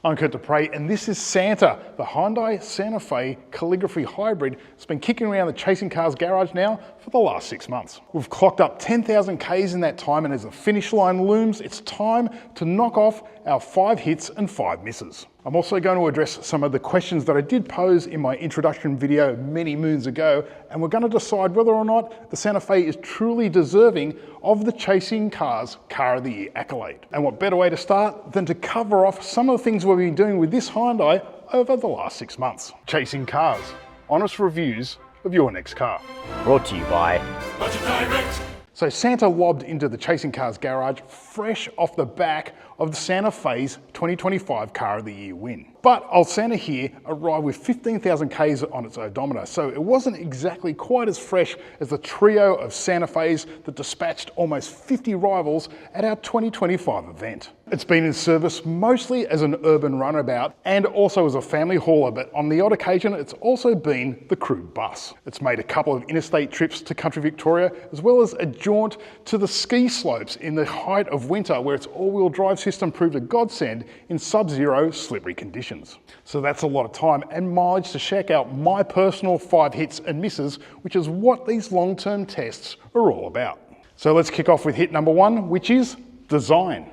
I'm Kurt Dupre, and this is Santa, the Hyundai Santa Fe Calligraphy Hybrid. It's been kicking around the Chasing Cars garage now for the last 6 months. We've clocked up 10,000 Ks in that time, and as the finish line looms, it's time to knock off our 5 hits and 5 misses. I'm also going to address some of the questions that I did pose in my introduction video many moons ago, and we're going to decide whether or not the Santa Fe is truly deserving of the Chasing Cars Car of the Year accolade. And what better way to start than to cover off some of the things we've been doing with this Hyundai over the last 6 months. Chasing Cars, honest reviews of your next car. Brought to you by Budget Direct. So Santa lobbed into the Chasing Cars garage fresh off the back of the Santa Fe's 2025 Car of the Year win. But old Santa here arrived with 15,000 Ks on its odometer, so it wasn't exactly quite as fresh as the trio of Santa Fe's that dispatched almost 50 rivals at our 2025 event. It's been in service mostly as an urban runabout and also as a family hauler, but on the odd occasion it's also been the crew bus. It's made a couple of interstate trips to country Victoria, as well as a jaunt to the ski slopes in the height of winter, where its all-wheel drive system proved a godsend in sub-zero slippery conditions. So that's a lot of time and mileage to check out my personal 5 hits and misses, which is what these long-term tests are all about. So let's kick off with hit number 1, which is design.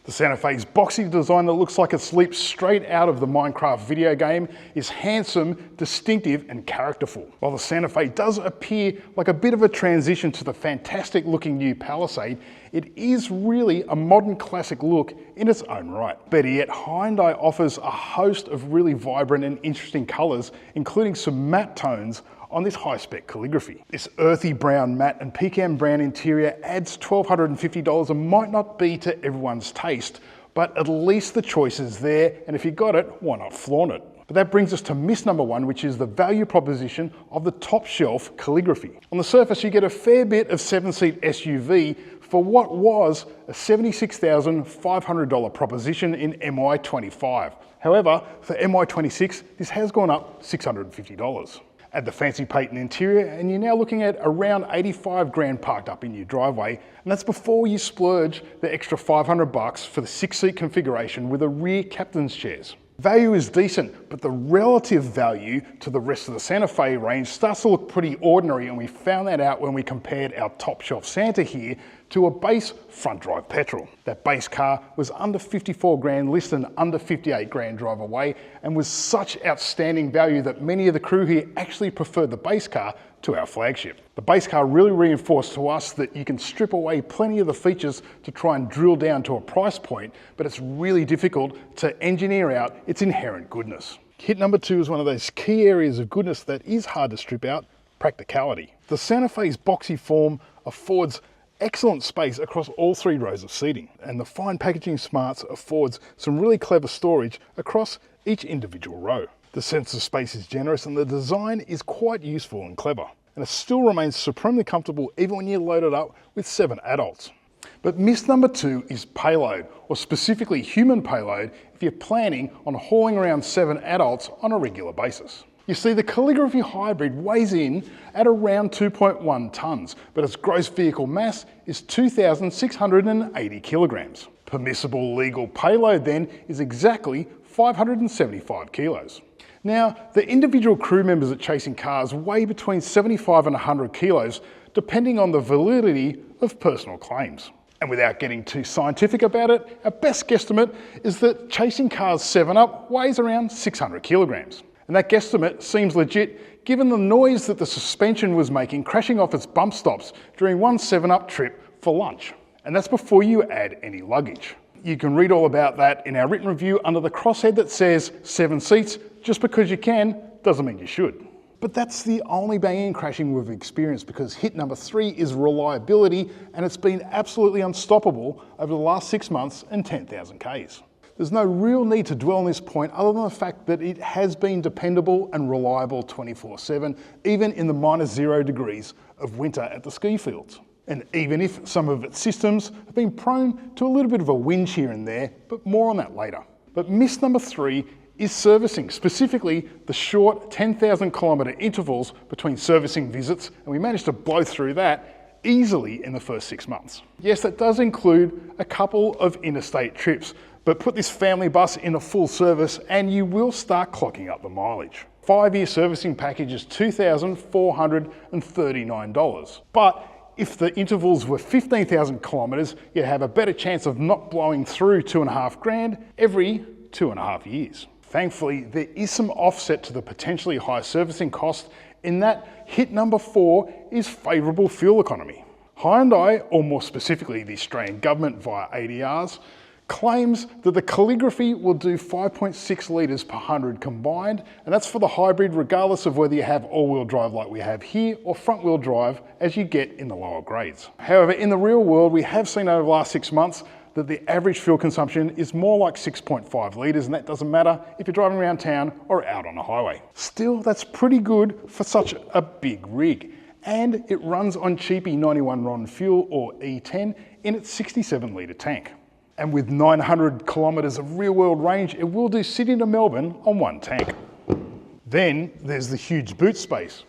The Santa Fe's boxy design that looks like it's leaped straight out of the Minecraft video game is handsome, distinctive, and characterful. While the Santa Fe does appear like a bit of a transition to the fantastic looking new Palisade, it is really a modern classic look in its own right. Better yet, Hyundai offers a host of really vibrant and interesting colors, including some matte tones on this high-spec calligraphy. This earthy brown matte and pecan brown interior adds $1,250 and might not be to everyone's taste, but at least the choice is there, and if you got it, why not flaunt it? But that brings us to miss number 1, which is the value proposition of the top shelf calligraphy. On the surface, you get a fair bit of 7-seat SUV for what was a $76,500 proposition in MY25. However, for MY26, this has gone up $650. Add the fancy patent interior and you're now looking at around 85 grand parked up in your driveway, and that's before you splurge the extra $500 for the 6-seat configuration with a rear captain's chairs. Value is decent, but the relative value to the rest of the Santa Fe range starts to look pretty ordinary, and we found that out when we compared our top shelf Santa here to a base front drive petrol. That base car was under 54 grand list and under 58 grand drive away, and was such outstanding value that many of the crew here actually preferred the base car to our flagship. The base car really reinforced to us that you can strip away plenty of the features to try and drill down to a price point, but it's really difficult to engineer out its inherent goodness. Hit number 2 is one of those key areas of goodness that is hard to strip out: practicality. The Santa Fe's boxy form affords excellent space across all 3 rows of seating, and the fine packaging smarts affords some really clever storage across each individual row. The sense of space is generous and the design is quite useful and clever, and it still remains supremely comfortable even when you load it up with 7 adults. But miss number 2 is payload, or specifically human payload, if you're planning on hauling around 7 adults on a regular basis. You see, the Calligraphy Hybrid weighs in at around 2.1 tonnes, but its gross vehicle mass is 2,680 kilograms. Permissible legal payload then is exactly 575 kilos. Now, the individual crew members at Chasing Cars weigh between 75 and 100 kilos, depending on the validity of personal claims. And without getting too scientific about it, our best guesstimate is that Chasing Cars 7-Up weighs around 600 kilograms. And that guesstimate seems legit given the noise that the suspension was making crashing off its bump stops during one 7-Up trip for lunch. And that's before you add any luggage. You can read all about that in our written review under the crosshead that says 7 seats. Just because you can doesn't mean you should. But that's the only banging and crashing we've experienced, because hit number 3 is reliability, and it's been absolutely unstoppable over the last 6 months and 10,000 Ks. There's no real need to dwell on this point other than the fact that it has been dependable and reliable 24/7, even in the -0 degrees of winter at the ski fields. And even if some of its systems have been prone to a little bit of a whinge here and there, but more on that later. But miss number 3 is servicing, specifically the short 10,000 kilometre intervals between servicing visits, and we managed to blow through that easily in the first 6 months. Yes, that does include a couple of interstate trips, But put this family bus in a full service and you will start clocking up the mileage. 5-year servicing package is $2,439. But if the intervals were 15,000 kilometres, you'd have a better chance of not blowing through $2,500 every 2.5 years. Thankfully, there is some offset to the potentially high servicing cost in that hit number 4 is favourable fuel economy. Hyundai, or more specifically the Australian government via ADRs, claims that the Calligraphy will do 5.6 litres per 100 combined, and that's for the hybrid regardless of whether you have all-wheel drive like we have here or front-wheel drive as you get in the lower grades. However, in the real world, we have seen over the last 6 months that the average fuel consumption is more like 6.5 litres, and that doesn't matter if you're driving around town or out on a highway. Still, that's pretty good for such a big rig, and it runs on cheapy 91 RON fuel or E10 in its 67 litre tank. And with 900 kilometres of real-world range, it will do Sydney to Melbourne on one tank. Then there's the huge boot space,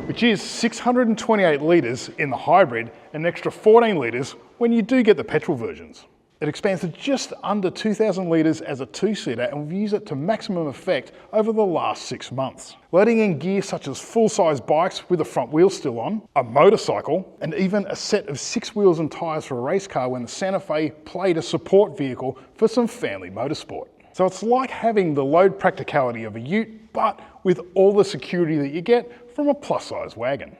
which is 628 litres in the hybrid and an extra 14 litres when you do get the petrol versions. It expands to just under 2,000 litres as a 2-seater, and we've used it to maximum effect over the last 6 months. Letting in gear such as full-size bikes with the front wheel still on, a motorcycle, and even a set of 6 wheels and tyres for a race car when the Santa Fe played a support vehicle for some family motorsport. So it's like having the load practicality of a ute, but with all the security that you get from a plus-size wagon.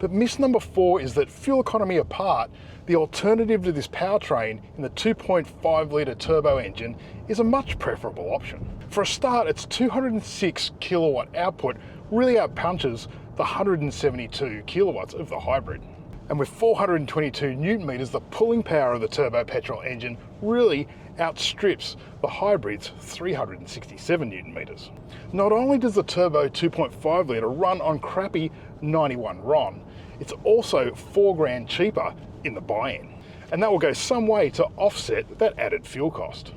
But miss number 4 is that fuel economy apart, the alternative to this powertrain in the 2.5 litre turbo engine is a much preferable option. For a start, its 206 kilowatt output really outpunches the 172 kilowatts of the hybrid. And with 422 newton meters, the pulling power of the turbo petrol engine really outstrips the hybrid's 367 newton meters. Not only does the turbo 2.5 litre run on crappy 91 RON, it's also $4,000 cheaper in the buy-in, and that will go some way to offset that added fuel cost.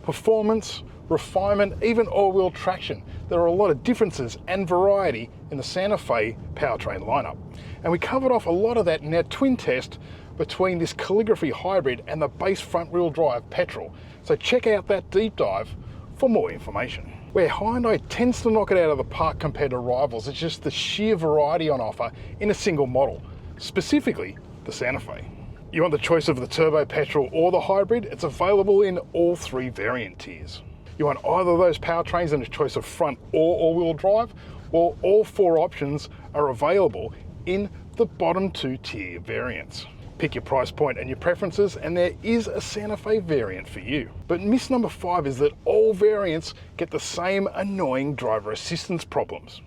Performance, refinement, even all-wheel traction, there are a lot of differences and variety in the Santa Fe powertrain lineup, and we covered off a lot of that in our twin test between this Calligraphy hybrid and the base front-wheel drive petrol, so check out that deep dive for more information. Where Hyundai tends to knock it out of the park compared to rivals, it's just the sheer variety on offer in a single model, specifically the Santa Fe. You want the choice of the turbo petrol or the hybrid? It's available in all 3 variant tiers. You want either of those powertrains and a choice of front or all-wheel drive? Well, all 4 options are available in the bottom 2 tier variants. Pick your price point and your preferences, and there is a Santa Fe variant for you. But miss number 5 is that all variants get the same annoying driver assistance problems.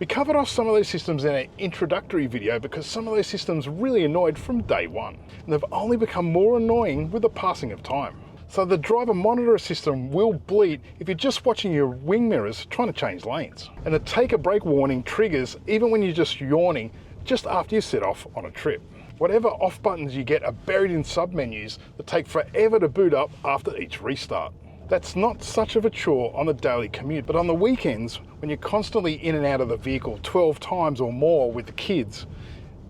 We covered off some of those systems in our introductory video because some of those systems really annoyed from day one, and they've only become more annoying with the passing of time. So the driver monitor system will bleat if you're just watching your wing mirrors trying to change lanes. And the take a break warning triggers even when you're just yawning just after you set off on a trip. Whatever off buttons you get are buried in sub-menus that take forever to boot up after each restart. That's not such of a chore on the daily commute, but on the weekends, when you're constantly in and out of the vehicle 12 times or more with the kids,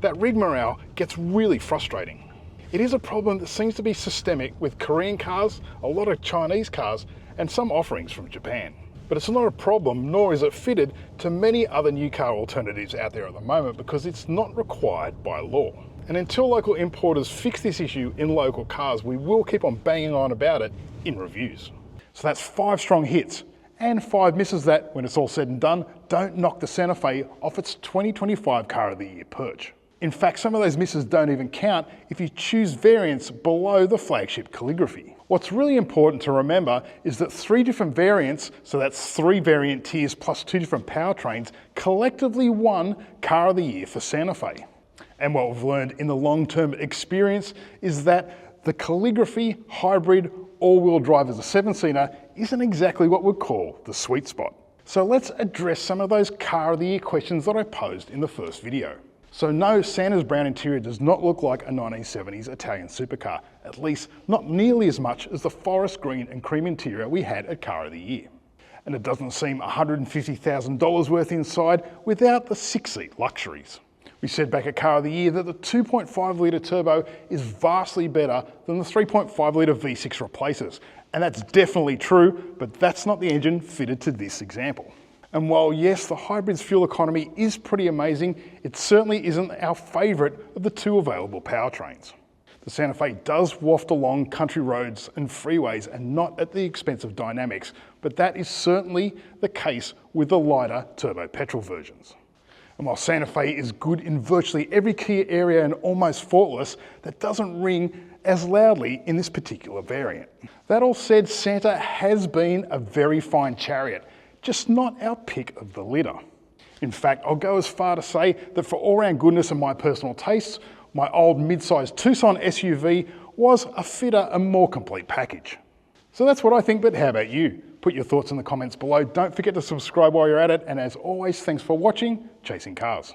that rig morale gets really frustrating. It is a problem that seems to be systemic with Korean cars, a lot of Chinese cars, and some offerings from Japan. But it's not a problem, nor is it fitted to many other new car alternatives out there at the moment because it's not required by law. And until local importers fix this issue in local cars, we will keep on banging on about it in reviews. So that's 5 strong hits and 5 misses that, when it's all said and done, don't knock the Santa Fe off its 2025 Car of the Year perch. In fact, some of those misses don't even count if you choose variants below the flagship Calligraphy. What's really important to remember is that 3 different variants, so that's 3 variant tiers plus 2 different powertrains, collectively won Car of the Year for Santa Fe. And what we've learned in the long-term experience is that the Calligraphy hybrid all-wheel drive as a 7-seater isn't exactly what we'd call the sweet spot. So let's address some of those Car of the Year questions that I posed in the first video. So no, Santa's brown interior does not look like a 1970s Italian supercar, at least not nearly as much as the forest green and cream interior we had at Car of the Year. And it doesn't seem $150,000 worth inside without the 6-seat luxuries. We said back at Car of the Year that the 2.5 litre turbo is vastly better than the 3.5 litre V6 replaces. And that's definitely true, but that's not the engine fitted to this example. And while yes, the hybrid's fuel economy is pretty amazing, it certainly isn't our favourite of the two available powertrains. The Santa Fe does waft along country roads and freeways and not at the expense of dynamics, but that is certainly the case with the lighter turbo petrol versions. And while Santa Fe is good in virtually every key area and almost faultless, that doesn't ring as loudly in this particular variant. That all said, Santa has been a very fine chariot, just not our pick of the litter. In fact, I'll go as far to say that for all-round goodness and my personal tastes, my old mid-sized Tucson SUV was a fitter and more complete package. So that's what I think, but how about you? Put your thoughts in the comments below. Don't forget to subscribe while you're at it, and as always, thanks for watching Chasing Cars.